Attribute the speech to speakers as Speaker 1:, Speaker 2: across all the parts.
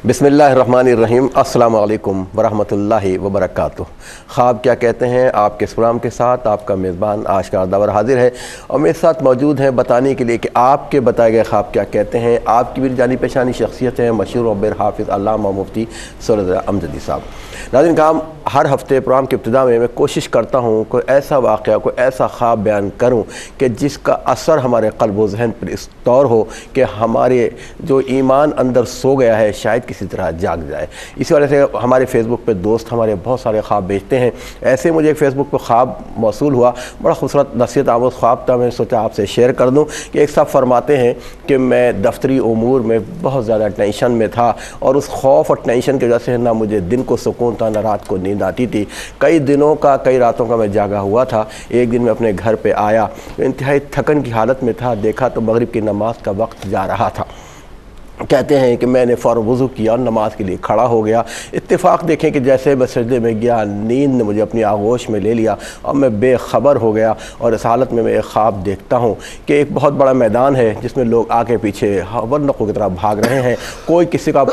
Speaker 1: بسم اللہ الرحمن الرحیم۔ السلام علیکم ورحمۃ اللہ وبرکاتہ۔ خواب کیا کہتے ہیں آپ کے اس پروگرام کے ساتھ آپ کا میزبان آشکار داور حاضر ہے، اور میرے ساتھ موجود ہیں بتانے کے لیے کہ آپ کے بتائے گئے خواب کیا کہتے ہیں آپ کی بھی جانی پہچانی شخصیت ہیں مشہور عبیر حافظ علامہ مفتی سعود امجدی صاحب۔ ناظرین کرام، ہر ہفتے پروگرام کی ابتدا میں کوشش کرتا ہوں کوئی ایسا واقعہ کوئی ایسا خواب بیان کروں کہ جس کا اثر ہمارے قلب و ذہن پر اس طور ہو کہ ہمارے جو ایمان اندر سو گیا ہے شاید کسی طرح جاگ جائے۔ اسی وجہ سے ہمارے فیس بک پہ دوست ہمارے بہت سارے خواب بھیجتے ہیں۔ ایسے مجھے فیس بک پہ خواب موصول ہوا، بڑا خوبصورت نصیحت آموز خواب تھا، میں نے سوچا آپ سے شیئر کر دوں کہ ایک صاحب فرماتے ہیں کہ میں دفتری امور میں بہت زیادہ ٹینشن میں تھا، اور اس خوف اور ٹینشن کی وجہ سے نہ مجھے دن کو سکون تھا نہ رات کو نیند آتی تھی۔ کئی دنوں کا کئی راتوں کا میں جاگا ہوا تھا۔ ایک دن میں اپنے گھر پہ آیا، انتہائی تھکن کی حالت میں تھا، دیکھا تو مغرب کی نماز کا وقت جا رہا تھا۔ کہتے ہیں کہ میں نے فوراً وضو کیا اور نماز کے لیے کھڑا ہو گیا۔ اتفاق دیکھیں کہ جیسے میں سجدے میں گیا نیند نے مجھے اپنی آغوش میں لے لیا اور میں بے خبر ہو گیا، اور اس حالت میں ایک خواب دیکھتا ہوں کہ ایک بہت بڑا میدان ہے جس میں لوگ آگے پیچھے ورنقوں کی طرح بھاگ رہے ہیں، کوئی کسی کا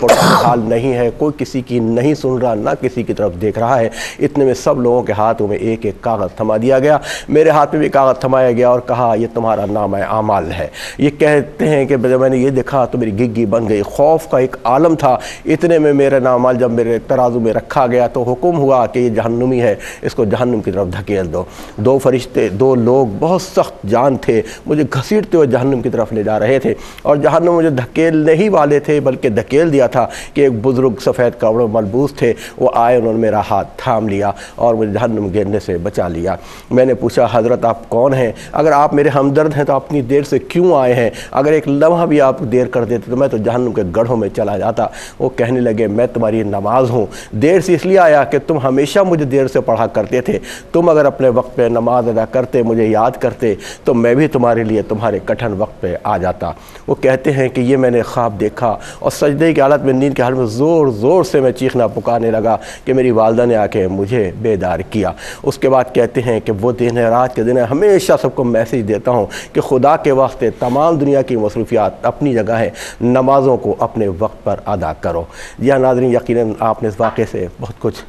Speaker 1: حال نہیں ہے، کوئی کسی کی نہیں سن رہا نہ کسی کی طرف دیکھ رہا ہے۔ اتنے میں سب لوگوں کے ہاتھوں میں ایک ایک کاغذ تھما دیا گیا، میرے ہاتھ میں بھی کاغذ تھمایا گیا اور کہا یہ تمہارا نامہ اعمال ہے۔ یہ کہتے ہیں کہ جب میں نے یہ دیکھا تو میری گگی بن گئی، خوف کا ایک عالم تھا۔ اتنے میں میرا نام اعمال جب میرے ترازو میں رکھا گیا تو حکم ہوا کہ یہ جہنمی ہے، اس کو جہنم کی طرف دھکیل دو۔ دو فرشتے، دو لوگ بہت سخت جان تھے، مجھے گھسیٹتے ہوئے جہنم کی طرف لے جا رہے تھے، اور جہنم مجھے دھکیلنے ہی والے تھے بلکہ دھکیل دیا تھا کہ ایک بزرگ سفید کپڑوں ملبوس تھے، وہ آئے، انہوں نے میرا ہاتھ تھام لیا اور مجھے جہنم گرنے سے بچا لیا۔ میں نے پوچھا حضرت آپ کون ہیں؟ اگر آپ میرے ہمدرد ہیں تو آپ اتنی دیر سے کیوں آئے ہیں؟ اگر ایک لمحہ بھی آپ دیر کر دیتے تو میں تو جہنم کے گڑھوں میں چلا جاتا۔ وہ کہنے لگے میں تمہاری نماز ہوں، دیر سے اس لیے آیا کہ تم ہمیشہ مجھے دیر سے پڑھا کرتے تھے، تم اگر اپنے وقت پہ نماز ادا کرتے مجھے یاد کرتے تو میں بھی تمہارے لیے تمہارے کٹھن وقت پہ آ جاتا۔ وہ کہتے ہیں کہ یہ میں نے خواب دیکھا اور سجدے کی حالت میں نیند کی حالت میں زور زور سے میں چیخنا پکارنے لگا کہ میری والدہ نے آ کے مجھے بیدار کیا۔ اس کے بعد کہتے ہیں کہ وہ دن ہے، رات کے دن ہے، ہمیشہ سب کو میسیج دیتا ہوں کہ خدا کے واسطے تمام دنیا کی مصروفیات اپنی جگہ ہیں، نمازوں کو اپنے وقت پر ادا کرو۔ جی ہاں ناظرین، یقیناً آپ نے اس واقعے سے بہت کچھ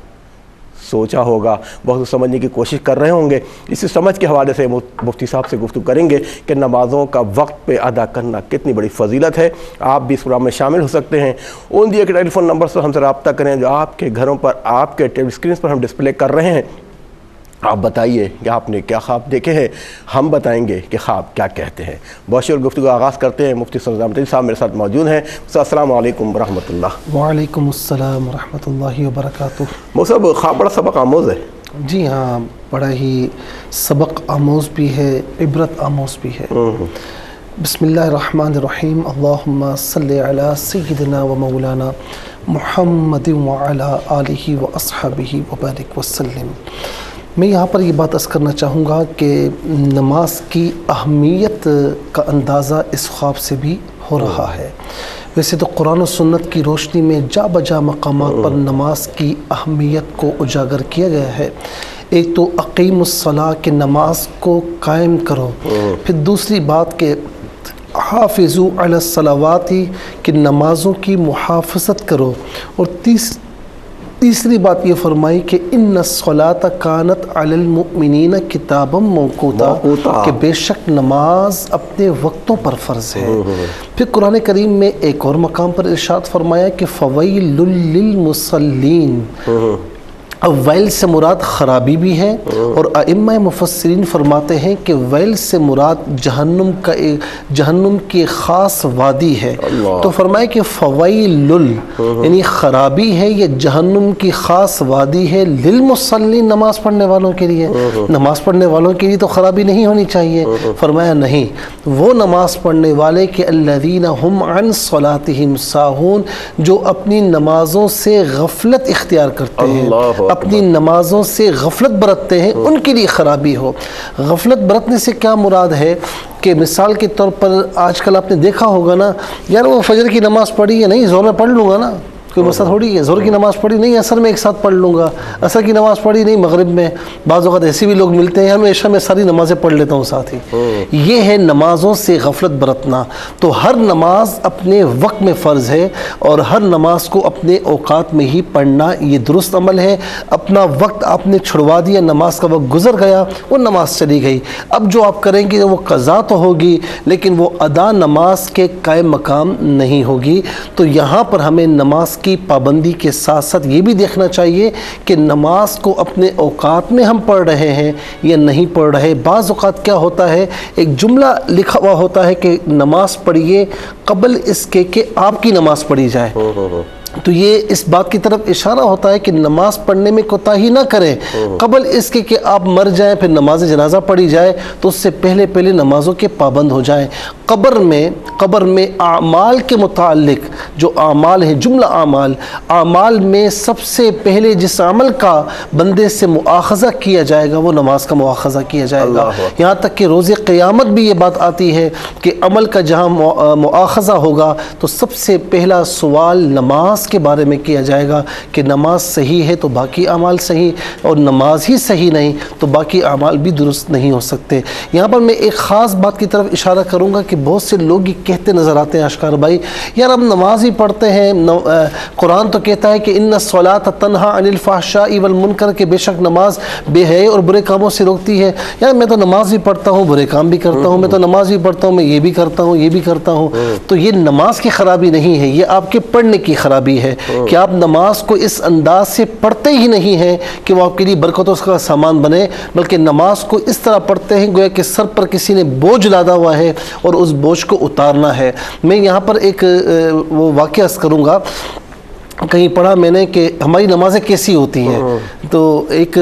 Speaker 1: سوچا ہوگا، بہت کچھ سمجھنے کی کوشش کر رہے ہوں گے۔ اسی سمجھ کے حوالے سے مفتی صاحب سے گفتگو کریں گے کہ نمازوں کا وقت پہ ادا کرنا کتنی بڑی فضیلت ہے۔ آپ بھی اس پروگرام میں شامل ہو سکتے ہیں ان دیے کے ٹیلی فون نمبر سے ہم سے رابطہ کریں جو آپ کے گھروں پر آپ کے ٹیلی اسکرین پر ہم ڈسپلے کر رہے ہیں۔ آپ بتائیے کہ آپ نے کیا خواب دیکھے ہیں، ہم بتائیں گے کہ خواب کیا کہتے ہیں۔ بہت شکریہ، گفتگو آغاز کرتے ہیں۔ مفتی سعود امجدی صاحب میرے ساتھ موجود ہیں۔ السلام علیکم ورحمۃ اللہ۔
Speaker 2: وعلیکم السلام ورحمۃ اللہ وبرکاتہ۔
Speaker 1: صاحب خواب بڑا سبق آموز ہے۔
Speaker 2: جی ہاں، بڑا ہی سبق آموز بھی ہے، عبرت آموز بھی ہے۔ بسم اللہ الرحمن الرحیم، اللہم صلی علی سیدنا و مولانا محمد وعلی آلہ و اصحابہ وبارک وسلم۔ میں یہاں پر یہ بات عرض کرنا چاہوں گا کہ نماز کی اہمیت کا اندازہ اس خواب سے بھی ہو رہا ہے۔ ویسے تو قرآن و سنت کی روشنی میں جا بجا مقامات پر نماز کی اہمیت کو اجاگر کیا گیا ہے۔ ایک تو اقیم الصلاۃ کہ نماز کو قائم کرو، پھر دوسری بات کہ حافظوا علی الصلوات کہ نمازوں کی محافظت کرو، اور تیسری بات یہ فرمائی کہ ان الصلاۃ کانت علی المؤمنین کتابا موقوتا کہ بے شک نماز اپنے وقتوں پر فرض ہے۔ پھر قرآن کریم میں ایک اور مقام پر ارشاد فرمایا کہ فویل للمصلین، ویل سے مراد خرابی بھی ہے، اور ائمہ مفسرین فرماتے ہیں کہ ویل سے مراد جہنم کی خاص وادی ہے۔ تو فرمایا کہ فویل یعنی خرابی ہے، یہ جہنم کی خاص وادی ہے للمصلین نماز پڑھنے والوں کے لیے۔ نماز پڑھنے والوں کے لیے تو خرابی نہیں ہونی چاہیے۔ فرمایا نہیں، وہ نماز پڑھنے والے کہ الذین هم عن صلاتهم ساہون، جو اپنی نمازوں سے غفلت اختیار کرتے ہیں، اپنی نمازوں سے غفلت برتتے ہیں، ان کے لیے خرابی ہو۔ غفلت برتنے سے کیا مراد ہے کہ مثال کے طور پر آج کل آپ نے دیکھا ہوگا نا، یار وہ فجر کی نماز پڑھی یا نہیں، زور میں پڑھ لوں گا نا، کوئی مسئلہ تھوڑی ہے. ظہر کی نماز پڑھی نہیں عصر میں ایک ساتھ پڑھ لوں گا, عصر کی نماز پڑھی نہیں مغرب میں. بعض اوقات ایسے بھی لوگ ملتے ہیں ہمیشہ میں ساری نمازیں پڑھ لیتا ہوں ساتھ ہی. یہ ہے نمازوں سے غفلت برتنا. تو ہر نماز اپنے وقت میں فرض ہے اور ہر نماز کو اپنے اوقات میں ہی پڑھنا یہ درست عمل ہے. اپنا وقت آپ نے چھڑوا دیا, نماز کا وقت گزر گیا, وہ نماز چلی گئی. اب جو آپ کریں گے وہ قضا تو ہوگی لیکن وہ ادا نماز کے قائم مقام نہیں ہوگی. تو یہاں پر ہمیں نماز کی پابندی کے ساتھ ساتھ یہ بھی دیکھنا چاہیے کہ نماز کو اپنے اوقات میں ہم پڑھ رہے ہیں یا نہیں پڑھ رہے. بعض اوقات کیا ہوتا ہے, ایک جملہ لکھا ہوا ہوتا ہے کہ نماز پڑھیے قبل اس کے کہ آپ کی نماز پڑھی جائے. تو یہ اس بات کی طرف اشارہ ہوتا ہے کہ نماز پڑھنے میں کوتاہی نہ کریں قبل اس کے کہ آپ مر جائیں, پھر نماز جنازہ پڑھی جائے تو اس سے پہلے پہلے نمازوں کے پابند ہو جائیں. قبر میں اعمال کے متعلق جو اعمال ہیں, جملہ اعمال میں سب سے پہلے جس عمل کا بندے سے مؤاخذہ کیا جائے گا وہ نماز کا مؤاخذہ کیا جائے گا. یہاں تک کہ روز قیامت بھی یہ بات آتی ہے کہ عمل کا جہاں مؤاخذہ ہوگا تو سب سے پہلا سوال نماز کے بارے میں کیا جائے گا کہ نماز صحیح ہے تو باقی اعمال صحیح, اور نماز ہی صحیح نہیں تو باقی اعمال بھی درست نہیں ہو سکتے. یہاں پر میں ایک خاص بات کی طرف اشارہ کروں گا کہ بہت سے لوگ یہ کہتے نظر آتے ہیں اشکار بھائی, یار ہم نماز ہی پڑھتے ہیں, قرآن تو کہتا ہے کہ ان الصلاۃ تنہی عن الفحشاء والمنکر, کہ بے شک نماز بے حیائی اور برے کاموں سے روکتی ہے. یار میں تو نماز بھی پڑھتا ہوں, برے کام بھی کرتا ہوں, میں تو نماز بھی پڑھتا ہوں, میں یہ بھی کرتا ہوں, یہ بھی کرتا ہوں. تو یہ نماز کی خرابی نہیں ہے, یہ آپ کے پڑھنے کی خرابی ہے کہ آپ نماز کو اس انداز سے پڑھتے ہی نہیں ہیں کہ وہ آپ کے لیے برکتوں کا سامان بنے, بلکہ نماز کو اس طرح پڑھتے ہیں گویا کہ سر پر کسی نے بوجھ لادا ہوا ہے اور اس بوجھ کو اتارنا ہے. میں یہاں پر ایک وہ واقعہ عرض کروں گا. کہیں پڑھا میں نے کہ ہماری نمازیں کیسی ہوتی ہیں, تو ایک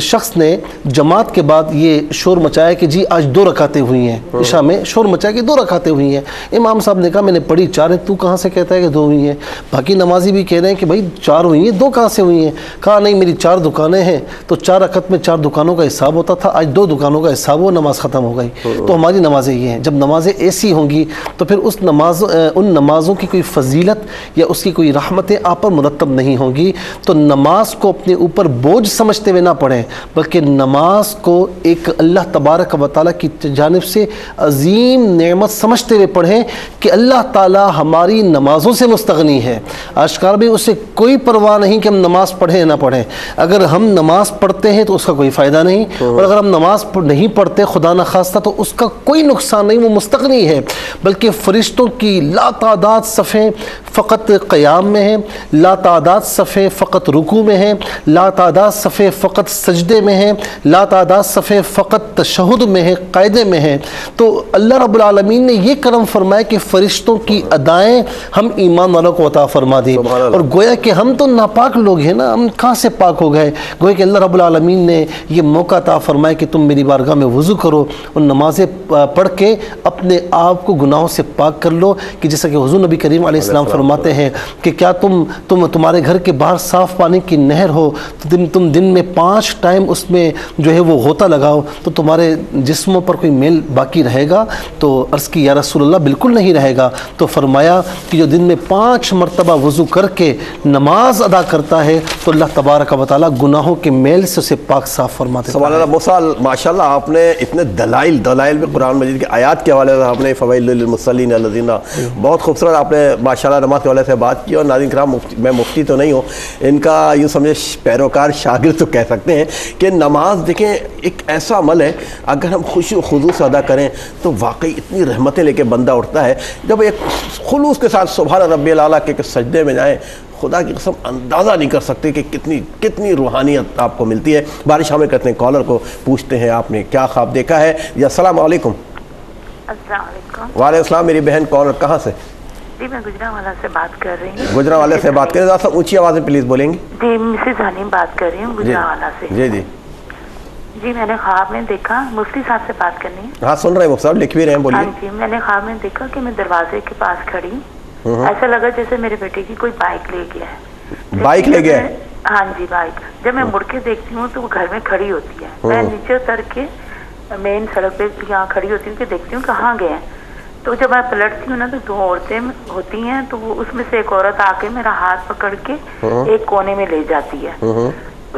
Speaker 2: شخص نے جماعت کے بعد یہ شور مچایا کہ جی آج 2 رکعتیں ہوئی ہیں, عشاء میں شور مچایا کہ 2 رکعتیں ہوئی ہیں. امام صاحب نے کہا میں نے پڑھی 4 ہیں, تو کہاں سے کہتا ہے کہ 2 ہوئی ہیں؟ باقی نمازی بھی کہہ رہے ہیں کہ بھائی 4 ہوئی ہیں, 2 کہاں سے ہوئی ہیں؟ کہا نہیں میری 4 دکانیں ہیں تو 4 رکعت میں 4 دکانوں کا حساب ہوتا تھا, آج 2 دکانوں کا حساب ہوا, نماز ختم ہو گئی. تو ہماری نمازیں یہ ہیں. جب نمازیں ایسی ہوں گی تو پھر ان نمازوں کی کوئی فضیلت یا اس کی کوئی رحمتیں آپ پر مرتب نہیں ہوں گی. تو نماز کو اپنے اوپر بوجھ سمجھتے ہوئے نہ پڑھیں, بلکہ نماز کو ایک اللہ تبارک و تعالیٰ کی جانب سے عظیم نعمت سمجھتے ہوئے پڑھیں کہ اللہ تعالیٰ ہماری نمازوں سے مستغنی ہے. آشکار بھی اسے کوئی پرواہ نہیں کہ ہم نماز پڑھیں نہ پڑھیں. اگر ہم نماز پڑھتے ہیں تو اس کا کوئی فائدہ نہیں, اور اگر ہم نماز نہیں پڑھتے خدا نخواستہ تو اس کا کوئی نقصان نہیں, وہ مستغنی ہے. بلکہ فرشتوں کی لا تعداد صفیں فقط قیام میں ہیں, لا تعداد صفیں فقط رکوع میں ہیں, لا تعداد صفیں فقط سجدے میں ہیں, لا تعداد صفیں فقط تشہد میں ہیں, قاعدے میں ہیں. تو اللہ رب العالمین نے یہ کرم فرمایا کہ فرشتوں کی ادائیں ہم ایمان والوں کو عطا فرما دی. اور گویا کہ ہم تو ناپاک لوگ ہیں نا, ہم کہاں سے پاک ہو گئے. گویا کہ اللہ رب العالمین نے یہ موقع عطا فرمایا کہ تم میری بارگاہ میں وضو کرو اور نمازیں پڑھ کے اپنے آپ کو گناہوں سے پاک کر لو. کہ جیسا کہ حضور نبی کریم علیہ السلام فرماتے ہیں کہ کیا تمہارے گھر کے باہر صاف پانی کی نہر ہو تو تم دن میں 5 ٹائم اس میں جو ہے وہ غوطہ لگاؤ تو تمہارے جسموں پر کوئی میل باقی رہے گا؟ تو عرض کی یا رسول اللہ بالکل نہیں رہے گا. تو فرمایا کہ جو دن میں 5 مرتبہ وضو کر کے نماز ادا کرتا ہے تو اللہ تبارک و تعالیٰ گناہوں کے میل سے اسے پاک صاف فرماتے ہیں.
Speaker 1: سبحان اللہ. موسیٰ ماشاءاللہ آپ نے اتنے دلائل بھی قرآن مجید کی آیات کے حوالے سے آپ نے فویل للمصلین الذین, بہت خوبصورت آپ نے ماشاءاللہ نماز کے حوالے سے بات کی. اور ناظرین کرام میں مفتی تو نہیں ہوں, ان کا یوں سمجھے پیروکار شاگرد تو کہہ سکتے ہیں کہ نماز دیکھیں ایک ایسا عمل ہے اگر ہم خوشی و خضوع سے ادا کریں تو واقعی اتنی رحمتیں لے کے بندہ اٹھتا ہے. جب ایک خلوص کے ساتھ سبحان ربی الاعلیٰ کے سجدے میں جائیں, خدا کی قسم اندازہ نہیں کر سکتے کہ کتنی روحانیت آپ کو ملتی ہے. بارش شامل کرتے ہیں, کالر کو پوچھتے ہیں آپ نے کیا خواب دیکھا ہے. جی السلام علیکم.
Speaker 3: السلام علیکم.
Speaker 1: وعلیکم السلام. میری بہن کالر کہاں سے؟
Speaker 3: جی میں گجرانوالہ سے بات کر رہی ہوں.
Speaker 1: گجرانوالہ سے بات کریں, ذرا سا اونچی آواز میں پلیز بولیں گی.
Speaker 3: جی مسز حنیم بات کر رہی ہوں گجرانوالہ سے.
Speaker 1: جی جی
Speaker 3: جی میں نے خواب میں دیکھا, مفتی صاحب سے بات کرنی ہے.
Speaker 1: ہاں سن رہے ہیں مفتی صاحب, لکھ بھی رہے ہیں, بولیے.
Speaker 3: ہاں جی میں نے خواب میں دیکھا کہ میں دروازے کے پاس کھڑی, ایسا لگا جیسے میرے بیٹے کی کوئی بائک لے گیا ہے.
Speaker 1: بائک لے گیا ہے؟
Speaker 3: ہاں جی بائک. جب میں مڑ کے دیکھتی ہوں تو وہ گھر میں کھڑی ہوتی ہے. میں نیچے اتر کے مین سڑک پہ یہاں کھڑی ہوتی ہوں کہ دیکھتی ہوں کہاں گئے ہیں. تو جب میں پلٹتی ہوں نا تو دو عورتیں ہوتی ہیں، تو وہ اس میں سے ایک عورت آ کے میرا ہاتھ پکڑ کے ایک کونے میں لے جاتی ہے.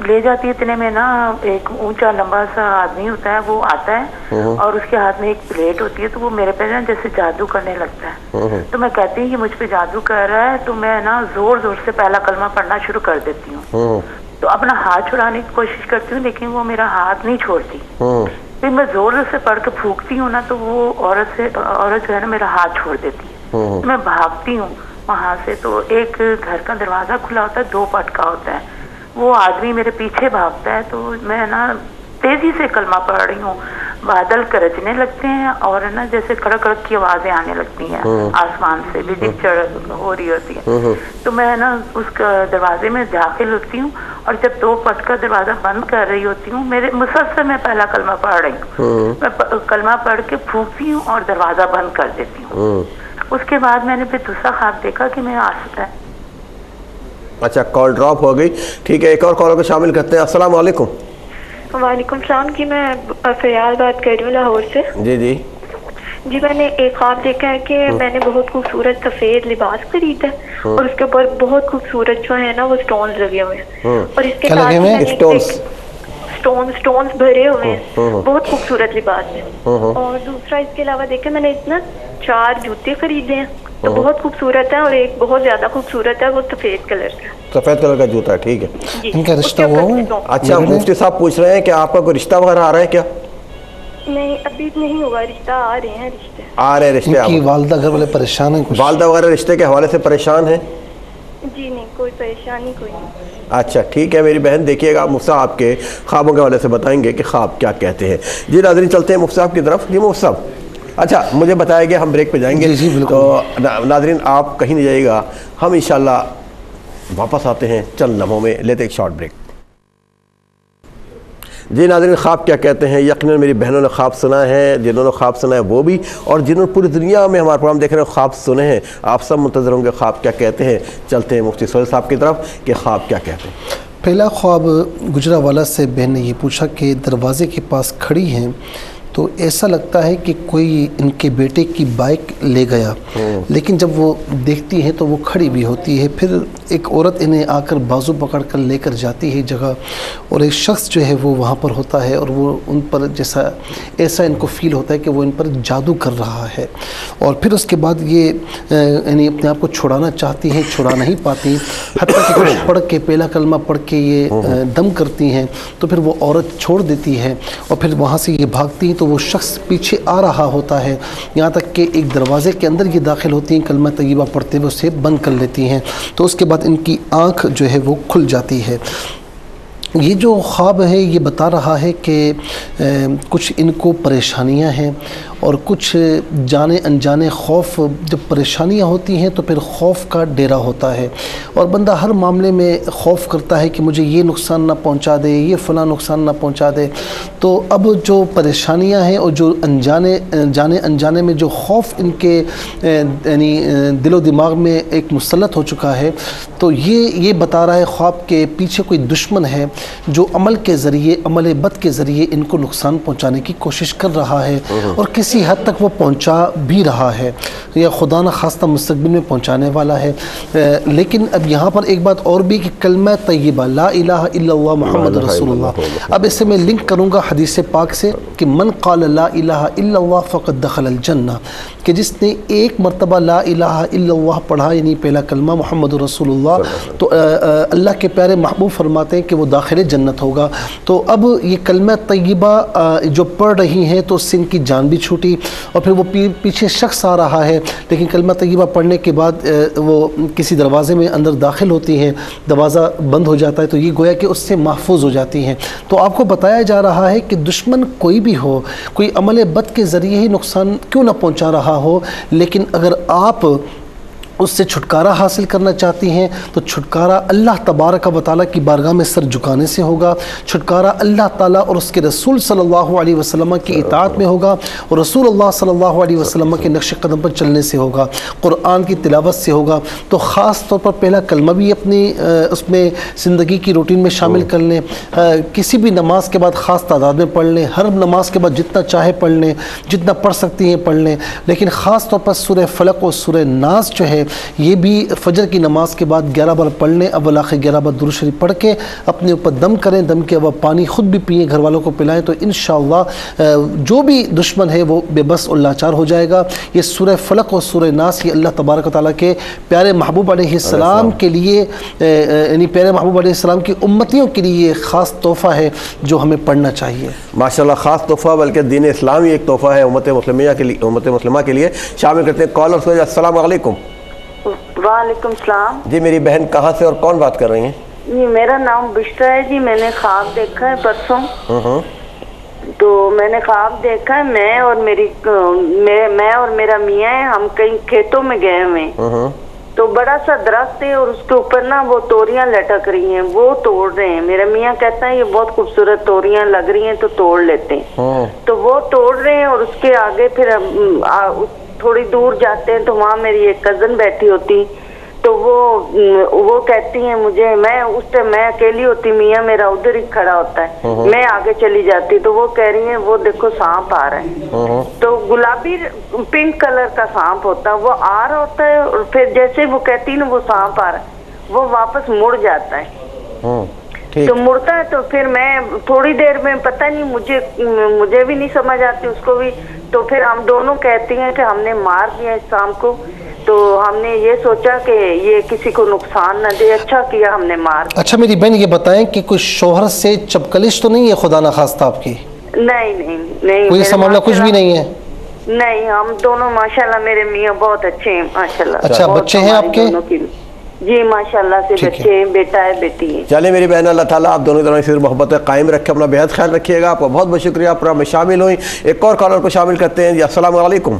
Speaker 3: لے جاتی ہے اتنے میں نا ایک اونچا لمبا سا آدمی ہوتا ہے، وہ آتا ہے اور اس کے ہاتھ میں ایک پلیٹ ہوتی ہے، تو وہ میرے پہ نا جیسے جادو کرنے لگتا ہے. تو میں کہتی ہوں کہ مجھ پہ جادو کر رہا ہے، تو میں نا زور زور سے پہلا کلمہ پڑھنا شروع کر دیتی ہوں. تو اپنا ہاتھ چھڑانے کی کوشش کرتی ہوں لیکن وہ میرا ہاتھ نہیں چھوڑتی. پھر میں زور سے پڑھ کے پھونکتی ہوں نا تو وہ عورت جو ہے نا میرا ہاتھ چھوڑ دیتی ہے. میں بھاگتی ہوں وہاں سے، تو ایک گھر کا دروازہ کھلا ہوتا ہے، 2 پٹکا ہوتا ہے، وہ آدمی میرے پیچھے بھاگتا ہے. تو میں نا تیزی سے کلمہ پڑھ رہی ہوں، بادل گرجنے لگتے ہیں اور نا جیسے کڑک کڑک کی آوازیں آنے لگتی ہیں آسمان سے، بجلی چڑھ ہو رہی ہوتی ہے. تو میں نا اس دروازے میں داخل ہوتی ہوں اور جب 2 پٹکا دروازہ بند کر رہی ہوتی ہوں، میرے مسلسل میں پہلا کلمہ پڑھ رہی ہوں، میں کلمہ پڑھ کے پھونکتی ہوں اور دروازہ بند کر دیتی ہوں. اس کے بعد میں نے پھر دوسرا خواب دیکھا کہ میں
Speaker 1: اچھا کال ڈراپ ہو گئی. ٹھیک ہے، ایک اور کالر کو شامل کرتے ہیں. السلام علیکم.
Speaker 4: وعلیکم السلام جی، میں فریال بات کر رہی ہوں لاہور سے.
Speaker 1: جی
Speaker 4: جی میں نے ایک خواب دیکھا ہے کہ میں نے بہت خوبصورت سفید لباس خریدا اور اس کے اوپر بہت خوبصورت جو ہے نا وہ سٹونز لگے ہوئے ہیں، اور اس کے ساتھ سٹونز بھرے ہوئے ہیں، بہت خوبصورت لباس ہے. اور دوسرا اس کے علاوہ دیکھیں میں نے اتنا 4 جوتے خریدے ہیں تو بہت خوبصورت ہے، اور ایک بہت زیادہ خوبصورت ہے، وہ سفید کلر کا،
Speaker 1: سفید کلر کا جوتا ہے. ٹھیک ہے،
Speaker 2: ان کا رشتہ ہوا ہے؟
Speaker 1: اچھا مفتی صاحب پوچھ رہے ہیں کہ آپ کا کوئی رشتہ وغیرہ آ رہا ہے کیا؟
Speaker 4: نہیں ابھی نہیں ہوا رشتہ، آ رہے ہیں رشتے.
Speaker 1: آ رہے رشتے.
Speaker 2: ان کی والدہ گھر والے پریشان ہیں؟
Speaker 1: والدہ وغیرہ رشتے کے حوالے سے پریشان ہیں؟
Speaker 4: جی نہیں، کوئی پریشانی کوئی نہیں.
Speaker 1: اچھا ٹھیک ہے میری بہن، دیکھیے گا مفتی صاحب آپ کے خوابوں کے حوالے سے بتائیں گے کہ خواب کیا کہتے ہیں. جی ناظرین چلتے ہیں مفتی صاحب کی طرف. جی مفتی صاحب، اچھا مجھے بتایا گیا ہم بریک پہ جائیں گے.
Speaker 2: جی بالکل.
Speaker 1: تو ناظرین آپ کہیں نہیں جائیے گا، ہم انشاءاللہ واپس آتے ہیں چند لمحوں میں، لیتے ایک شارٹ بریک. جی ناظرین خواب کیا کہتے ہیں، یقیناً میری بہنوں نے خواب سنا ہے، جنہوں نے خواب سنا ہے وہ بھی، اور جنہوں نے پوری دنیا میں ہمارا پروگرام دیکھ رہے ہیں خواب سنے ہیں. آپ سب منتظر ہوں گے خواب کیا کہتے ہیں. چلتے ہیں مفتی سہیل صاحب کی طرف کہ خواب کیا کہتے ہیں.
Speaker 2: پہلا خواب گجرانوالہ سے بہن نے یہ پوچھا کہ دروازے کے پاس کھڑی ہیں تو ایسا لگتا ہے کہ کوئی ان کے بیٹے کی بائک لے گیا، لیکن جب وہ دیکھتی ہیں تو وہ کھڑی بھی ہوتی ہے. پھر ایک عورت انہیں آ کر بازو پکڑ کر لے کر جاتی ہے جگہ، اور ایک شخص جو ہے وہ وہاں پر ہوتا ہے، اور وہ ان پر جیسا ایسا ان کو فیل ہوتا ہے کہ وہ ان پر جادو کر رہا ہے. اور پھر اس کے بعد یہ یعنی اپنے آپ کو چھڑانا چاہتی ہیں، چھڑا نہیں پاتی، حتیٰ کہ کچھ پڑھ کے پہلا کلمہ پڑھ کے یہ دم کرتی ہیں تو پھر وہ عورت چھوڑ دیتی ہے، اور پھر وہاں سے یہ بھاگتی ہیں تو وہ شخص پیچھے آ رہا ہوتا ہے، یہاں تک کہ ایک دروازے کے اندر یہ داخل ہوتی ہیں، کلمہ طیبہ پڑھتے ہوئے اسے بند کر لیتی ہیں. تو اس کے بعد ان کی آنکھ جو ہے وہ کھل جاتی ہے. یہ جو خواب ہے یہ بتا رہا ہے کہ کچھ ان کو پریشانیاں ہیں، اور کچھ جانے انجانے خوف. جب پریشانیاں ہوتی ہیں تو پھر خوف کا ڈیرا ہوتا ہے، اور بندہ ہر معاملے میں خوف کرتا ہے کہ مجھے یہ نقصان نہ پہنچا دے، یہ فلاں نقصان نہ پہنچا دے. تو اب جو پریشانیاں ہیں اور جو جانے انجانے میں جو خوف ان کے یعنی دل و دماغ میں ایک مسلط ہو چکا ہے، تو یہ بتا رہا ہے خواب کے پیچھے کوئی دشمن ہے جو عمل کے ذریعے، عمل بد کے ذریعے ان کو نقصان پہنچانے کی کوشش کر رہا ہے، اور کسی حد تک وہ پہنچا بھی رہا ہے، یا خدا نہ خواستہ مستقبل میں پہنچانے والا ہے. لیکن اب یہاں پر ایک بات اور بھی کہ کلمہ طیبہ لا الہ الا اللہ محمد رسول اللہ، اب اسے میں لنک کروں گا حدیث پاک سے کہ من قال لا الہ الا اللہ فقد دخل الجنہ، کہ جس نے ایک مرتبہ لا الہ الا اللہ پڑھا یعنی پہلا کلمہ محمد رسول اللہ، تو اللہ کے پیارے محبوب فرماتے ہیں کہ وہ داخل جنت ہوگا. تو اب یہ کلمہ طیبہ جو پڑھ رہی ہیں تو اس سے ان کی جان بھی چھوٹی، اور پھر وہ پیچھے شخص آ رہا ہے، لیکن کلمہ طیبہ پڑھنے کے بعد وہ کسی دروازے میں اندر داخل ہوتی ہیں، دروازہ بند ہو جاتا ہے، تو یہ گویا کہ اس سے محفوظ ہو جاتی ہیں. تو آپ کو بتایا جا رہا ہے کہ دشمن کوئی بھی ہو، کوئی عمل بد کے ذریعے ہی نقصان کیوں نہ پہنچا رہا ہو، لیکن اگر آپ اس سے چھٹکارا حاصل کرنا چاہتی ہیں تو چھٹکارا اللہ تبارک و تعالیٰ کی بارگاہ میں سر جھکانے سے ہوگا، چھٹکارا اللہ تعالیٰ اور اس کے رسول صلی اللہ علیہ وسلم کی اطاعت میں ہوگا، اور رسول اللہ صلی اللہ علیہ وسلم کے نقش قدم پر چلنے سے ہوگا، قرآن کی تلاوت سے ہوگا۔ تو خاص طور پر پہلا کلمہ بھی اپنی اس میں زندگی کی روٹین میں شامل کر لیں، کسی بھی نماز کے بعد خاص تعداد میں پڑھ لیں، ہر نماز کے بعد جتنا چاہے پڑھ لیں، جتنا پڑھ سکتی ہیں پڑھ لیں، لیکن خاص طور پر سورہ فلق اور سورہ ناس جو ہے یہ بھی فجر کی نماز کے بعد 11 بار پڑھ لیں، اول آخر 11 بار درود شریف پڑھ کے اپنے اوپر دم کریں، دم کے بعد پانی خود بھی پئیں، گھر والوں کو پلائیں، تو انشاءاللہ جو بھی دشمن ہے وہ بے بس اور لاچار ہو جائے گا۔ یہ سورہ فلق اور سورہ ناس یہ اللہ تبارک و تعالیٰ کے پیارے محبوب علیہ السلام کے لیے یعنی پیارے محبوب علیہ السلام کی امتیوں کے لیے یہ خاص تحفہ ہے جو ہمیں پڑھنا چاہیے۔
Speaker 1: ماشاءاللہ، خاص تحفہ بلکہ دین اسلامی ایک تحفہ ہے امت مسلمہ کے لیے۔ شامل کرتے ہیں کالر سے۔ السلام علیکم۔
Speaker 5: وعلیکم السلام
Speaker 1: جی میری بہن کہاں سے اور کون بات کر رہی ہیں؟
Speaker 5: جی میرا نام بشرا ہے جی، میں نے خواب دیکھا ہے پرسوں، تو میں نے خواب دیکھا ہے میں اور میرا میاں ہے، ہم کہیں کھیتوں میں گئے ہوئے ہیں، تو بڑا سا درخت ہے اور اس کے اوپر نا وہ توریاں لٹک رہی ہیں، وہ توڑ رہے ہیں۔ میرا میاں کہتا ہے یہ بہت خوبصورت توریاں لگ رہی ہیں تو توڑ لیتے ہیں، تو وہ توڑ رہے ہیں، اور اس کے آگے پھر تھوڑی دور جاتے ہیں تو وہاں میری ایک کزن بیٹھی ہوتی، تو وہ کہتی ہیں مجھے، میں اس ٹائم میں اکیلی ہوتی، میاں میرا ادھر ہی کھڑا ہوتا ہے، میں آگے چلی جاتی، تو وہ کہہ رہی ہیں وہ دیکھو سانپ آ رہا ہے، تو گلابی پنک کلر کا سانپ ہوتا ہے، وہ آ رہا ہوتا ہے، اور پھر جیسے وہ کہتی نا وہ سانپ آ رہا ہے وہ واپس مڑ جاتا ہے، تو مڑتا ہے، تو پھر میں تھوڑی دیر میں پتہ نہیں مجھے بھی نہیں سمجھ آتی اس کو بھی، تو پھر ہم دونوں کہتی ہیں کہ ہم نے مار دیا اس سانپ کو، تو ہم نے یہ سوچا کہ یہ کسی کو نقصان نہ دے، اچھا کیا ہم نے مار دیا۔
Speaker 2: اچھا میری بہن یہ بتائیں کہ کوئی شوہر سے چپکلش تو نہیں ہے خدا نخواستہ آپ کی؟
Speaker 5: نہیں
Speaker 2: کوئی ایسا معاملہ کچھ بھی نہیں ہے؟
Speaker 5: نہیں، ہم دونوں ماشاءاللہ میرے میاں بہت اچھے ہیں ماشاءاللہ۔
Speaker 2: اچھا بچے ہیں آپ کے؟
Speaker 5: جی ماشاءاللہ سے بچے ہیں، بیٹا ہے بیٹی ہے۔
Speaker 1: چلے میری بہن، اللہ تعالیٰ آپ دونوں طرح سے محبت قائم رکھے، اپنا بہت خیال رکھیے گا۔ آپ کا بہت بہت شکریہ، آپ پروگرام میں شامل ہوئیں۔ ایک اور کالر کو شامل کرتے ہیں۔ جی السلام علیکم۔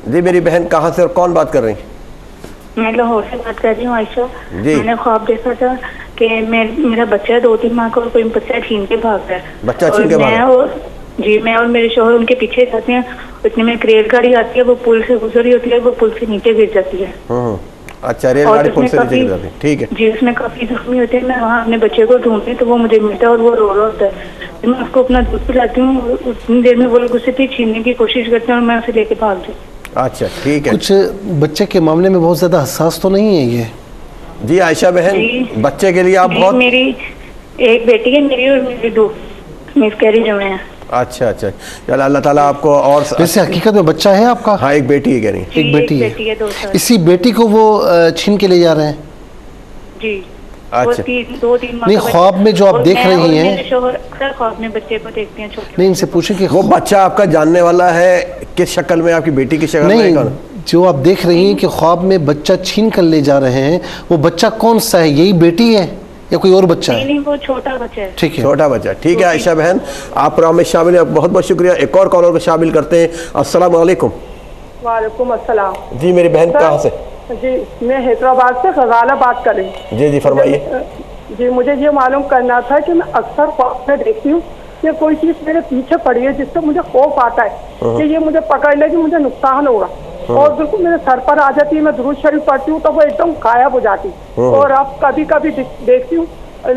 Speaker 1: جی میری بہن کہاں سے اور کون بات کر رہی ہیں؟
Speaker 6: میں لاہور سے بات کر رہی ہوں عائشہ۔
Speaker 1: جی
Speaker 6: میں نے خواب دیکھا تھا کہ میرا بچہ 2-3 ماہ کا، اور کوئی بچہ چھین کے بھاگ رہا ہے،
Speaker 1: بچہ چھین کے بھاگ رہا ہے؟
Speaker 6: جی میں اور میرے شوہر ان کے پیچھے جاتے ہیں، اتنے میں ریل گاڑی آتی ہے، وہ پل سے گزر رہی ہوتی ہے، وہ پل سے نیچے گر جاتی ہے۔
Speaker 1: اچھا، ریل گاڑی پل سے نیچے گر جاتی ہے، ٹھیک ہے
Speaker 6: جی اس میں کافی زخمی ہوتے ہیں۔ میں وہاں اپنے بچے کو ڈھونڈتی ہوں تو وہ مجھے ملتا ہے اور وہ رو رہا ہوتا ہے، میں اس کو اپنا دودھ پلاتی ہوں، اتنی دیر میں وہ لوگ اسے چھیننے کی کوشش کرتے ہیں اور میں اسے لے کے بھاگ جاتی ہوں۔
Speaker 1: اچھا ٹھیک ہے۔
Speaker 2: کچھ بچے کے معاملے میں بہت زیادہ حساس تو نہیں ہے یہ؟
Speaker 1: جی عائشہ بہن، بچے کے لیے آپ بہت،
Speaker 6: میری ایک بیٹی ہے میری اور میری 2 مسکیریج ہوئے ہیں۔
Speaker 1: اچھا چل اللہ تعالیٰ آپ کو اور
Speaker 2: ویسے حقیقت میں بچہ ہے آپ کا؟
Speaker 1: ہاں ایک بیٹی ہے، کہہ رہی ہیں
Speaker 2: ایک بیٹی ہے۔
Speaker 6: 2 سال۔
Speaker 2: اسی بیٹی کو وہ چھین کے لے جا رہے ہیں؟
Speaker 6: جی
Speaker 1: اچھا
Speaker 6: 2-3 ماہ
Speaker 2: نہیں، خواب میں جو آپ دیکھ رہی ہیں،
Speaker 6: شوہر اکثر خواب میں بچے کو دیکھتے ہیں چھوٹے،
Speaker 2: نہیں ان سے پوچھیں کہ
Speaker 1: وہ بچہ آپ کا جاننے والا ہے کس شکل میں؟ آپ کی بیٹی کی شکل میں؟
Speaker 2: نہیں، جو آپ دیکھ رہی ہیں کہ خواب میں بچہ چھین کر لے جا رہے ہیں، وہ بچہ کون سا ہے؟ یہی بیٹی ہے یا کوئی اور بچہ ہے؟
Speaker 6: نہیں وہ چھوٹا بچہ ہے۔
Speaker 2: ٹھیک ہے،
Speaker 1: چھوٹا بچہ، ٹھیک ہے عائشہ بہن، آپ پروگرام میں شامل ہیں، بہت بہت شکریہ۔ ایک اور کالر کو شامل کرتے ہیں۔ السلام علیکم۔
Speaker 7: وعلیکم السلام۔
Speaker 1: جی میری بہن کہاں سے؟
Speaker 7: جی میں حیدرآباد سے غزالہ بات کر رہی ہوں۔
Speaker 1: جی فرمائیے۔
Speaker 7: جی مجھے یہ معلوم کرنا تھا کہ میں اکثر خواب میں دیکھتی ہوں کہ کوئی چیز میرے پیچھے پڑی ہے، جس سے مجھے خوف آتا ہے کہ یہ مجھے پکڑ لے گی، مجھے نقصان ہوگا، اور بالکل میرے سر پر آ جاتی ہے۔ میں درود شریف پڑھتی ہوں تو وہ ایک دم غائب ہو جاتی، اور اب کبھی کبھی دیکھتی ہوں،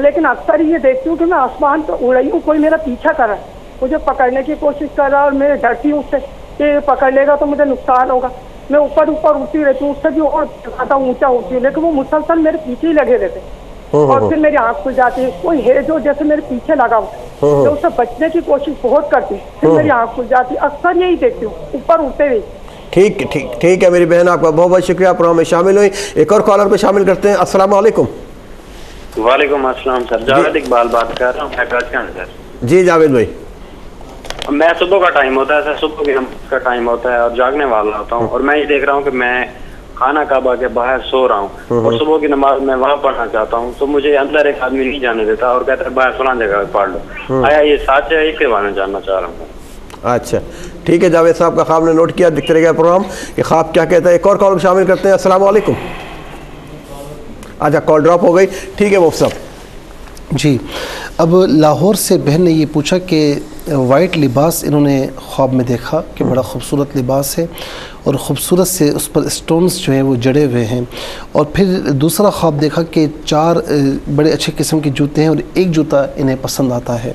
Speaker 7: لیکن اکثر یہ دیکھتی ہوں کہ میں آسمان پہ اڑ رہی ہوں، کوئی میرا پیچھا کر رہا ہے، مجھے پکڑنے کی کوشش کر رہا ہے، اور میں ڈرتی ہوں اس سے کہ پکڑ لے گا تو مجھے نقصان ہوگا۔ میں اوپر اڑتی رہتی ہوں، اس سے بھی اور زیادہ اونچا ہوتی ہوں، لیکن وہ مسلسل میرے پیچھے ہی لگے رہتے، اور پھر میری آنکھ کھل جاتی ہے، کوئی ہے جو جیسے میرے پیچھے لگا ہو، میں اس سے بچنے کی کوشش بہت کرتی ہوں، پھر میری آنکھ کھل جاتی ہے، اکثر یہی دیکھتی ہوں اوپر اڑتے ہوئے۔
Speaker 1: ٹھیک ہے میری بہن، آپ کا بہت بہت شکریہ، پروگرام میں شامل ہوئی۔ ایک اور کالر کو شامل کرتے ہیں۔ السلام علیکم۔
Speaker 8: وعلیکم السلام سر، جاوید اقبال بات کر رہا ہوں، حیدرآباد کے اندر۔
Speaker 1: جی جاوید بھائی،
Speaker 8: میں صبح کا ٹائم ہوتا ہے سر، صبح کی نماز کا ٹائم ہوتا ہے اور جاگنے والا ہوتا ہوں، اور میں یہ دیکھ رہا ہوں کہ میں خانہ کعبہ کے باہر سو رہا ہوں، اور صبح کی نماز میں وہاں پڑھنا چاہتا ہوں، تو مجھے اندر ایک آدمی نہیں جانے دیتا اور کہتا ہے باہر فلاں جگہ پڑھ لو۔ آیا یہ سچ ہے؟ یہ کے بارے میں جاننا چاہ رہا ہوں۔
Speaker 1: اچھا ٹھیک ہے جاوید صاحب کا خواب نے نوٹ کیا، دیکھتے رہے گا پروگرام کہ خواب کیا کہتا ہے. ایک اور کال شامل کرتے ہیں. السلام علیکم. اچھا کال ڈراپ ہو گئی. ٹھیک ہے مفتی صاحب.
Speaker 2: جی اب لاہور سے بہن نے یہ پوچھا کہ وائٹ لباس انہوں نے خواب میں دیکھا کہ بڑا خوبصورت لباس ہے اور خوبصورت سے اس پر اسٹونز جو ہیں وہ جڑے ہوئے ہیں، اور پھر دوسرا خواب دیکھا کہ 4 بڑے اچھے قسم کے جوتے ہیں اور ایک جوتا انہیں پسند آتا ہے.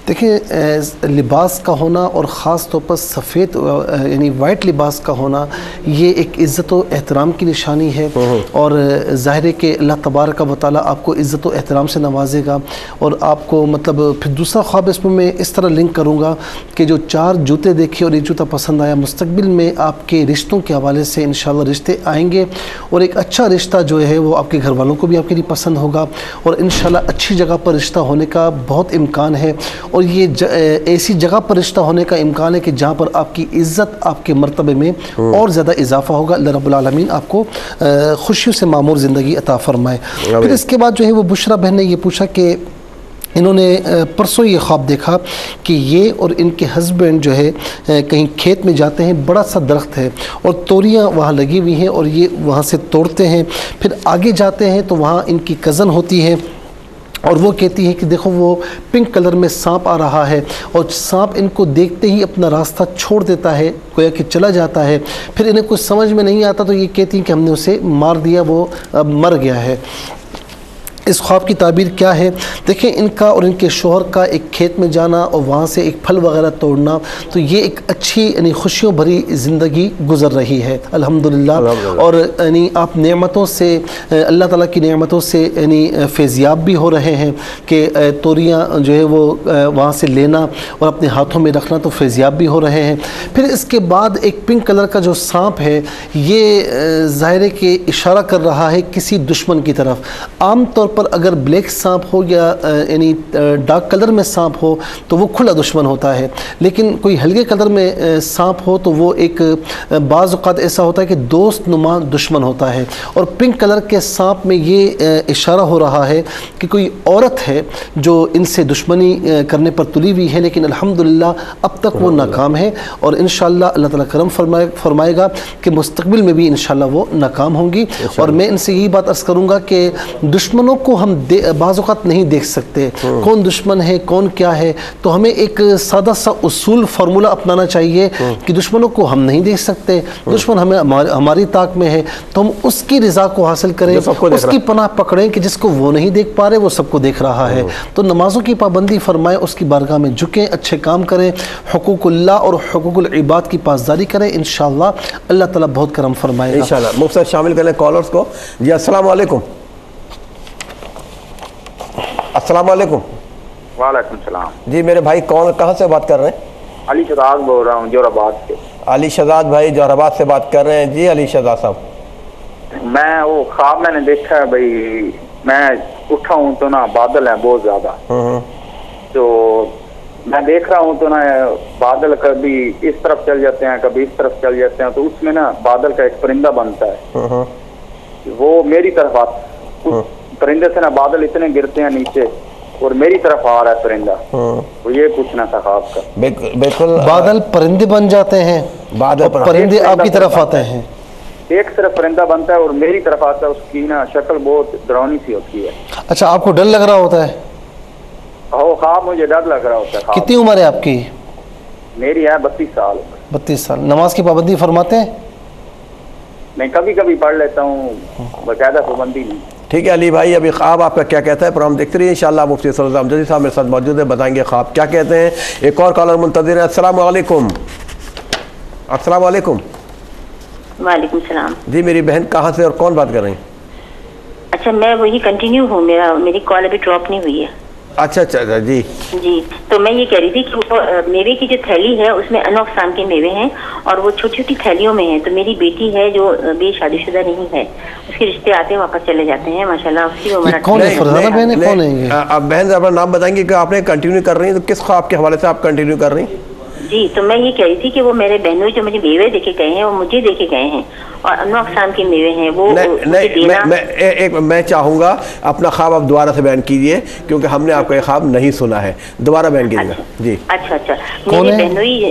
Speaker 2: دیکھیں لباس کا ہونا اور خاص طور پر سفید یعنی وائٹ لباس کا ہونا یہ ایک عزت و احترام کی نشانی ہے، اور ظاہر ہے کہ اللہ تبارک و تعالیٰ آپ کو عزت و احترام سے نوازے گا. اور آپ کو مطلب پھر دوسرا خواب اس میں اس طرح لنک کروں گا کہ جو 4 جوتے دیکھے اور ایک جوتا پسند آیا، مستقبل میں آپ کے رشتوں کے حوالے سے انشاءاللہ رشتے آئیں گے، اور ایک اچھا رشتہ جو ہے وہ آپ کے گھر والوں کو بھی آپ کے لیے پسند ہوگا، اور انشاءاللہ اچھی جگہ پر رشتہ ہونے کا بہت امکان ہے. اور یہ ایسی جگہ پر رشتہ ہونے کا امکان ہے کہ جہاں پر آپ کی عزت، آپ کے مرتبے میں اور زیادہ اضافہ ہوگا. اللہ رب العالمین آپ کو خوشیوں سے معمور زندگی عطا فرمائے. پھر اس کے بعد جو ہے وہ بشرا بہن نے یہ پوچھا کہ انہوں نے پرسوں یہ خواب دیکھا کہ یہ اور ان کے ہسبینڈ جو ہے کہیں کھیت میں جاتے ہیں، بڑا سا درخت ہے اور توریاں وہاں لگی ہوئی ہیں اور یہ وہاں سے توڑتے ہیں. پھر آگے جاتے ہیں تو وہاں ان کی کزن ہوتی ہے اور وہ کہتی ہے کہ دیکھو وہ پنک کلر میں سانپ آ رہا ہے، اور سانپ ان کو دیکھتے ہی اپنا راستہ چھوڑ دیتا ہے، گویا کہ چلا جاتا ہے. پھر انہیں کچھ سمجھ میں نہیں آتا تو یہ کہتی ہیں کہ ہم نے اسے مار دیا، وہ اب مر گیا ہے. اس خواب کی تعبیر کیا ہے؟ دیکھیں ان کا اور ان کے شوہر کا ایک کھیت میں جانا اور وہاں سے ایک پھل وغیرہ توڑنا، تو یہ ایک اچھی یعنی خوشیوں بھری زندگی گزر رہی ہے الحمدللہ. اور یعنی آپ نعمتوں سے، اللہ تعالیٰ کی نعمتوں سے یعنی فیضیاب بھی ہو رہے ہیں کہ توریاں جو ہے وہ وہاں سے لینا اور اپنے ہاتھوں میں رکھنا، تو فیضیاب بھی ہو رہے ہیں. پھر اس کے بعد ایک پنک کلر کا جو سانپ ہے یہ ظاہر ہے کہ اشارہ کر رہا ہے کسی دشمن کی طرف. عام طور پر اگر بلیک سانپ ہو یا یعنی ڈارک کلر میں سانپ ہو تو وہ کھلا دشمن ہوتا ہے، لیکن کوئی ہلکے کلر میں سانپ ہو تو وہ ایک بعض اوقات ایسا ہوتا ہے کہ دوست نما دشمن ہوتا ہے. اور پنک کلر کے سانپ میں یہ اشارہ ہو رہا ہے کہ کوئی عورت ہے جو ان سے دشمنی کرنے پر تلی ہوئی ہے، لیکن الحمدللہ اب تک وہ ناکام ہے، اور انشاءاللہ اللہ تعالیٰ کرم فرمائے گا کہ مستقبل میں بھی انشاءاللہ وہ ناکام ہوں گی. اور میں ان سے یہی بات عرض کروں گا کہ دشمنوں کو ہم بعض اوقات نہیں دیکھ سکتے، کون دشمن ہے کون کیا ہے، تو ہمیں ایک سادہ سا اصول فارمولہ اپنانا چاہیے کہ دشمنوں کو ہم نہیں دیکھ سکتے، دشمن ہمیں ہماری طاق میں ہے، تو ہم اس کی رضا کو حاصل کریں، اس کی پناہ پکڑیں کہ جس کو وہ نہیں دیکھ پا رہے وہ سب کو دیکھ رہا ہے. تو نمازوں کی پابندی فرمائیں، اس کی بارگاہ میں جھکیں، اچھے کام کریں، حقوق اللہ اور حقوق العباد کی پاسداری کریں، انشاءاللہ اللہ تعالیٰ بہت کرم فرمائے گا
Speaker 1: انشاءاللہ. مفتی صاحب شامل کریں کالرز کو. جی السلام علیکم. السلام علیکم.
Speaker 9: وعلیکم السلام.
Speaker 1: جی میرے بھائی کون کہاں سے بات کر رہے ہیں؟
Speaker 9: علی شہزاد بول رہا ہوں جوہر آباد سے.
Speaker 1: علی شہزاد بھائی جوہر آباد سے بات کر رہے ہیں. جی علی شہزاد صاحب.
Speaker 9: میں وہ خواب میں نے دیکھا ہے بھائی، میں اٹھا ہوں تو نا بادل ہیں بہت زیادہ، تو میں دیکھ رہا ہوں تو نا بادل کبھی اس طرف چل جاتے ہیں کبھی اس طرف چل جاتے ہیں، تو اس میں نا بادل کا ایک پرندہ بنتا ہے، وہ میری طرف آتا، پرندے سے نا بادل اتنے گرتے ہیں نیچے اور میری طرف آ رہا ہے پرندہ. وہ یہ پوچھنا تھا خواب کا.
Speaker 1: بالکل
Speaker 2: بادل پرندے بن جاتے ہیں، پرندے آپ کی طرف آتے ہیں.
Speaker 9: ایک طرف پرندہ بنتا ہے اور میری طرف آتا ہے، اس کی نا شکل بہت ڈراؤنی سی ہوتی ہے.
Speaker 2: اچھا آپ کو ڈر لگ رہا ہوتا ہے؟
Speaker 9: خواب مجھے ڈر لگ رہا ہوتا ہے.
Speaker 2: کتنی عمر ہے آپ کی؟
Speaker 9: میری ہے 32 سال.
Speaker 2: 32 سال. نماز کی پابندی فرماتے ہیں؟
Speaker 9: میں کبھی کبھی پڑھ لیتا ہوں، باقاعدہ پابندی نہیں.
Speaker 1: ٹھیک ہے علی بھائی، ابھی خواب آپ کا کیا کہتا ہے پروگرام دیکھتے رہیے انشاءاللہ. مفتی صلی اللہ علیہ وسلم صاحب میرے ساتھ موجود ہیں، بتائیں گے خواب کیا کہتے ہیں. ایک اور کالر منتظر ہے. السلام علیکم. السلام علیکم.
Speaker 10: وعلیکم السلام.
Speaker 1: جی میری بہن کہاں سے اور کون بات کر رہی ہیں؟
Speaker 10: اچھا میں وہی کنٹینیو ہوں، میری کال ابھی ڈراپ نہیں ہوئی ہے.
Speaker 1: اچھا اچھا جی
Speaker 10: جی. تو میں یہ کہہ رہی تھی کہ وہ میوے کی جو تھیلی ہے اس میں انو اقسام کے میوے ہیں اور وہ چھوٹی چھوٹی تھیلیوں میں ہیں. تو میری بیٹی ہے جو بھی شادی شدہ نہیں ہے، اس کے رشتے آتے ہیں واپس چلے جاتے ہیں ماشاءاللہ. اس کی عمر
Speaker 2: کون ہے فرزانہ بہن ہے؟ کون ہے یہ؟
Speaker 1: اب بہن اپنا نام بتائیں گے کہ آپ نے کنٹینیو کر رہی ہیں، تو کس خواب کے حوالے سے آپ کنٹینیو کر رہی ہیں؟
Speaker 10: جی تو میں یہ کہہ رہی تھی کہ وہ میرے بہنوئی جو مجھے میوے دے کے گئے ہیں وہ مجھے دے کے گئے ہیں اور انو اقسام کے میوے ہیں وہ
Speaker 1: میں چاہوں گا اپنا خواب آپ دوبارہ سے بیان کیجئے کیونکہ ہم نے آپ کا یہ خواب نہیں سنا ہے. دوبارہ بیان کیجیے گا. جی
Speaker 10: اچھا. میری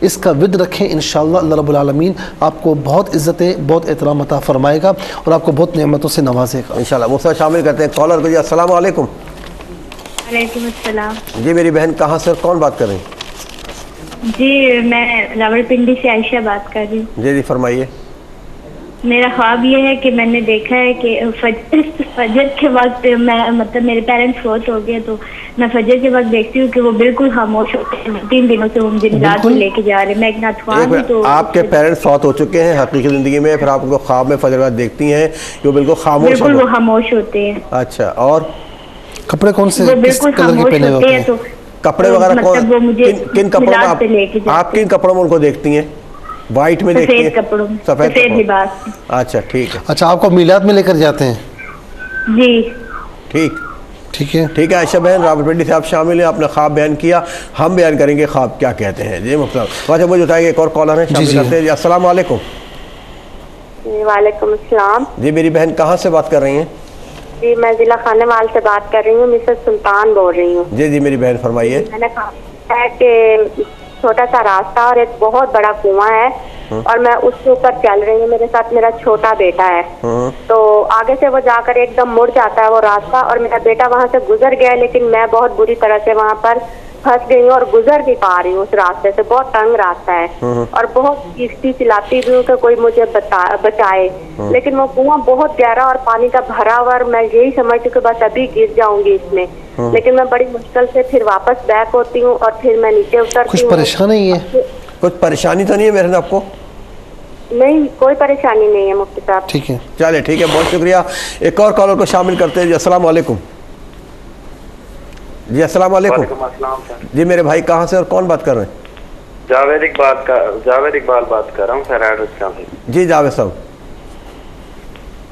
Speaker 2: اس کا ود رکھیں، انشاءاللہ اللہ رب العالمین آپ کو بہت عزتیں، بہت احترام عطا فرمائے گا اور آپ کو بہت نعمتوں سے نوازے گا
Speaker 1: انشاءاللہ۔ مفتی شامل کرتے ہیں کالر کو۔ جی السلام علیکم۔
Speaker 11: وعلیکم السلام۔
Speaker 1: جی میری بہن کہاں سے کون بات کر رہی ہیں؟
Speaker 11: جی میں راولپنڈی سے عائشہ بات کر رہی ہوں۔
Speaker 1: جی فرمائیے۔
Speaker 11: میرا خواب یہ ہے کہ میں نے دیکھا ہے کہ فجر کے وقت میں مطلب میرے پیرنٹس فوت ہو گئے تو میں فجر کے وقت دیکھتی ہوں کہ وہ بالکل خاموش ہوتے ہیں۔ 3 دنوں سے وہ مجھے رات میں لے کے جا رہے ہیں، میں ایک ناتوان ہوں تو
Speaker 1: آپ کے پیرنٹس فوت ہو چکے ہیں حقیقی زندگی میں، پھر آپ کو خواب میں فجر بعد دیکھتی ہیں کہ وہ بالکل خاموش
Speaker 11: بالکل وہ خاموش ہوتے ہیں۔
Speaker 1: اچھا، اور
Speaker 2: کپڑے کون سے
Speaker 11: وہ
Speaker 2: کس
Speaker 11: بالکل
Speaker 2: کلر کے
Speaker 11: خاموش
Speaker 2: پہنے
Speaker 11: ہوتے
Speaker 2: ہوتے
Speaker 11: ہیں
Speaker 2: ہیں؟
Speaker 11: تو
Speaker 1: کپڑے وغیرہ
Speaker 11: مطلب وہ مجھے
Speaker 1: کن کپڑوں میں
Speaker 11: میلاد پہ لے کے
Speaker 1: آپ کن کپڑوں میں ان کو دیکھتی ہیں؟ وائٹ میں دیکھتی ہیں؟
Speaker 11: سفید کپڑوں میں،
Speaker 1: سفید
Speaker 11: سفید لباس میں۔
Speaker 1: اچھا ٹھیک ہے۔
Speaker 2: اچھا آپ کو میلاد میں لے کر جاتے ہیں؟
Speaker 11: جی
Speaker 2: ٹھیک ہے
Speaker 1: عائشہ بہن راولپنڈی سے آپ شامل ہیں، آپ نے خواب بیان کیا، ہم بیان کریں گے خواب کیا کہتے ہیں۔ جی مفتی صاحب اچھا مجھے بتائیں گے، ایک اور کالر ہے شامل کرتے ہیں۔ جی السلام علیکم۔
Speaker 12: وعلیکم السلام۔
Speaker 1: جی میری بہن کہاں سے بات کر رہی ہیں؟
Speaker 12: جی میں ضلع خانوال سے بات کر رہی ہوں، مسز سلطان بول رہی ہوں۔
Speaker 1: جی میری بہن فرمائیے۔
Speaker 12: میں نے کہا ہے کہ چھوٹا سا راستہ اور ایک بہت بڑا کنواں ہے اور میں اس کے اوپر چل رہی ہوں، میرے ساتھ میرا چھوٹا بیٹا ہے، تو آگے سے وہ جا کر ایک دم مڑ جاتا ہے وہ راستہ اور میرا بیٹا وہاں سے گزر گیا، لیکن میں بہت بری طرح سے وہاں پر پھنس گئی ہوں اور گزر نہیں پا رہی ہوں اس راستے سے، بہت تنگ راستہ ہے اور بہت چیختی چلاتی بھی ہوں کہ کوئی مجھے بچائے، لیکن وہ کنواں بہت گہرا اور پانی کا بھرا ہوا اور میں یہی سمجھتی ہوں کہ بس ابھی گر جاؤں گی اس میں، لیکن میں بڑی مشکل سے پھر واپس بیک ہوتی ہوں اور پھر میں نیچے اترتی ہوں۔
Speaker 2: کچھ پریشانی ہے؟
Speaker 1: کچھ پریشانی تو نہیں ہے میرے آپ کو؟
Speaker 12: نہیں کوئی پریشانی نہیں ہے مفتی صاحب۔
Speaker 2: ٹھیک ہے
Speaker 1: چلے ٹھیک ہے، بہت شکریہ۔ ایک اور کالر کو شامل کرتے ہیں۔ جی السلام علیکم۔ جی السلام علیکم۔ جی میرے بھائی کہاں سے اور کون بات کر رہے ہیں؟
Speaker 8: جاوید اقبال بات کر رہا ہوں سر۔
Speaker 1: جی جاوید صاحب۔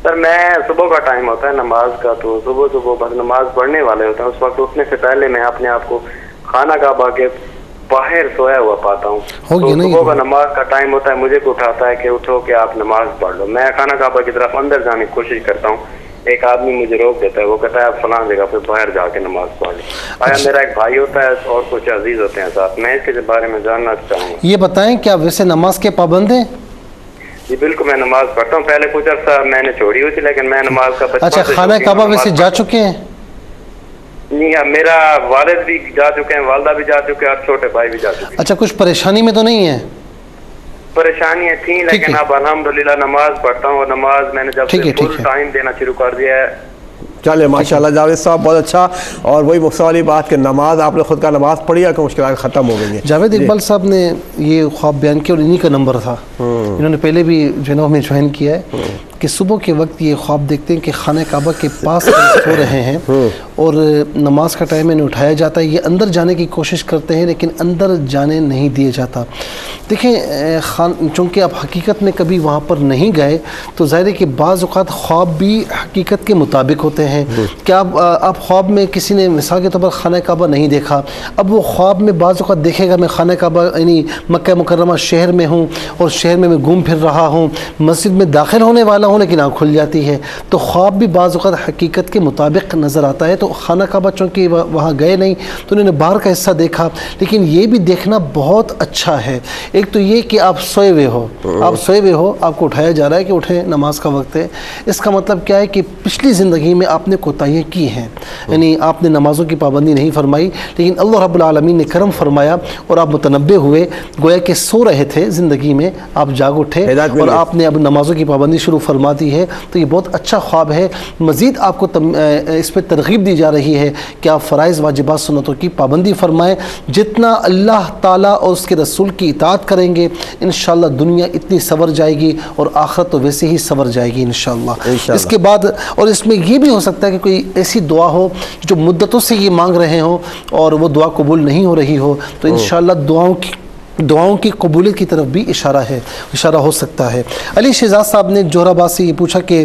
Speaker 8: سر میں صبح کا ٹائم ہوتا ہے نماز کا، تو صبح بس نماز پڑھنے والے ہوتے ہیں، اس وقت اٹھنے سے پہلے میں اپنے آپ کو خانہ کعبہ کے باہر سویا ہوا پاتا ہوں، تو صبح کا نماز کا ٹائم ہوتا ہے، مجھے کو اٹھاتا ہے کہ اٹھو کہ آپ نماز پڑھ لو، میں خانہ کعبہ کی طرف اندر جانے کی کوشش کرتا ہوں، ایک آدمی مجھے روک دیتا ہے، وہ کہتا ہے آپ فلاں جگہ پہ باہر جا کے نماز پڑھ لیں۔ آیا میرا ایک بھائی ہوتا ہے اور کچھ عزیز ہوتے ہیں ساتھ، میں اس کے بارے میں جاننا چاہوں گا۔
Speaker 2: یہ بتائیں کیا ویسے نماز کے پابند ہیں؟
Speaker 8: جی بالکل میں نماز پڑھتا ہوں، پہلے کچھ عرصہ میں نے چھوڑی ہوئی تھی لیکن میں نماز کا
Speaker 2: اچھا خانہ کعبہ ویسے جا چکے ہیں؟
Speaker 8: نہیں میرا والد بھی جا چکے ہیں، والدہ بھی جا چکے ہیں اور چھوٹے بھائی بھی جا چکے ہیں۔
Speaker 2: اچھا کچھ پریشانی میں تو نہیں ہے؟
Speaker 8: پریشانیاں تھیں لیکن اب الحمدللہ نماز پڑھتا ہوں اور نماز میں نے جب سے فل ٹائم دینا شروع کر دیا ہے۔
Speaker 1: چلے ماشاءاللہ جاوید صاحب بہت اچھا، اور وہی مقصد والی بات کہ نماز آپ نے خود کا نماز پڑھی ہے کہ مشکلات ختم ہو گئی ہیں۔
Speaker 2: جاوید اقبال صاحب نے یہ خواب بیان کیا اور انہی کا نمبر تھا، انہوں نے پہلے بھی جو ہے نا ہمیں جوائن کیا ہے کہ صبح کے وقت یہ خواب دیکھتے ہیں کہ خانہ کعبہ کے پاس سو رہے ہیں اور نماز کا ٹائم انہیں اٹھایا جاتا ہے، یہ اندر جانے کی کوشش کرتے ہیں لیکن اندر جانے نہیں دیے جاتا۔ دیکھیں چونکہ آپ حقیقت میں کبھی وہاں پر نہیں گئے تو ظاہر ہے کہ بعض اوقات خواب بھی حقیقت کے مطابق ہوتے ہیں کہ آپ خواب میں کسی نے مثال کے طور پر خانہ کعبہ نہیں دیکھا، اب وہ خواب میں بعض اوقات دیکھے گا میں خانہ کعبہ یعنی مکہ مکرمہ شہر میں ہوں اور شہر میں گھوم پھر رہا ہوں، مسجد میں داخل ہونے والا ہوں لیکن آنکھ کھل جاتی ہے، تو خواب بھی بعض اوقات حقیقت کے مطابق نظر آتا ہے۔ تو خانہ کعبہ چونکہ وہاں گئے نہیں تو انہوں نے باہر کا حصہ دیکھا، لیکن یہ بھی دیکھنا بہت اچھا ہے، ایک تو یہ کہ آپ سوئے ہوئے ہو، آپ کو اٹھایا جا رہا ہے کہ اٹھیں نماز کا وقت ہے، اس کا مطلب کیا ہے کہ پچھلی زندگی میں آپ نے کوتاہیاں کی ہیں، یعنی آپ نے نمازوں کی پابندی نہیں فرمائی، لیکن اللہ رب العالمین نے کرم فرمایا اور آپ متنبہ ہوئے، گویا کہ سو رہے تھے زندگی میں، آپ جاگ اٹھے اور آپ نے اب نمازوں کی پابندی شروع فرما دی ہے، تو یہ بہت اچھا خواب ہے۔ مزید آپ کو اس پہ ترغیب دی جا رہی ہے کہ آپ فرائض واجبات سنتوں کی پابندی فرمائیں، جتنا اللہ تعالیٰ اور اس کے رسول کی اطاعت کریں گے انشاءاللہ دنیا اتنی سنور جائے گی اور آخرت تو ویسے ہی سنور جائے گی انشاءاللہ۔ اس کے بعد اور اس میں یہ بھی ہو سکتا ہے کہ کوئی ایسی دعا ہو جو مدتوں سے یہ مانگ رہے ہوں اور وہ دعا قبول نہیں ہو رہی ہو، تو انشاءاللہ دعاؤں کی قبولیت کی طرف بھی اشارہ ہو سکتا ہے۔ علی شہزاد صاحب نے جوہر آباد سے یہ پوچھا کہ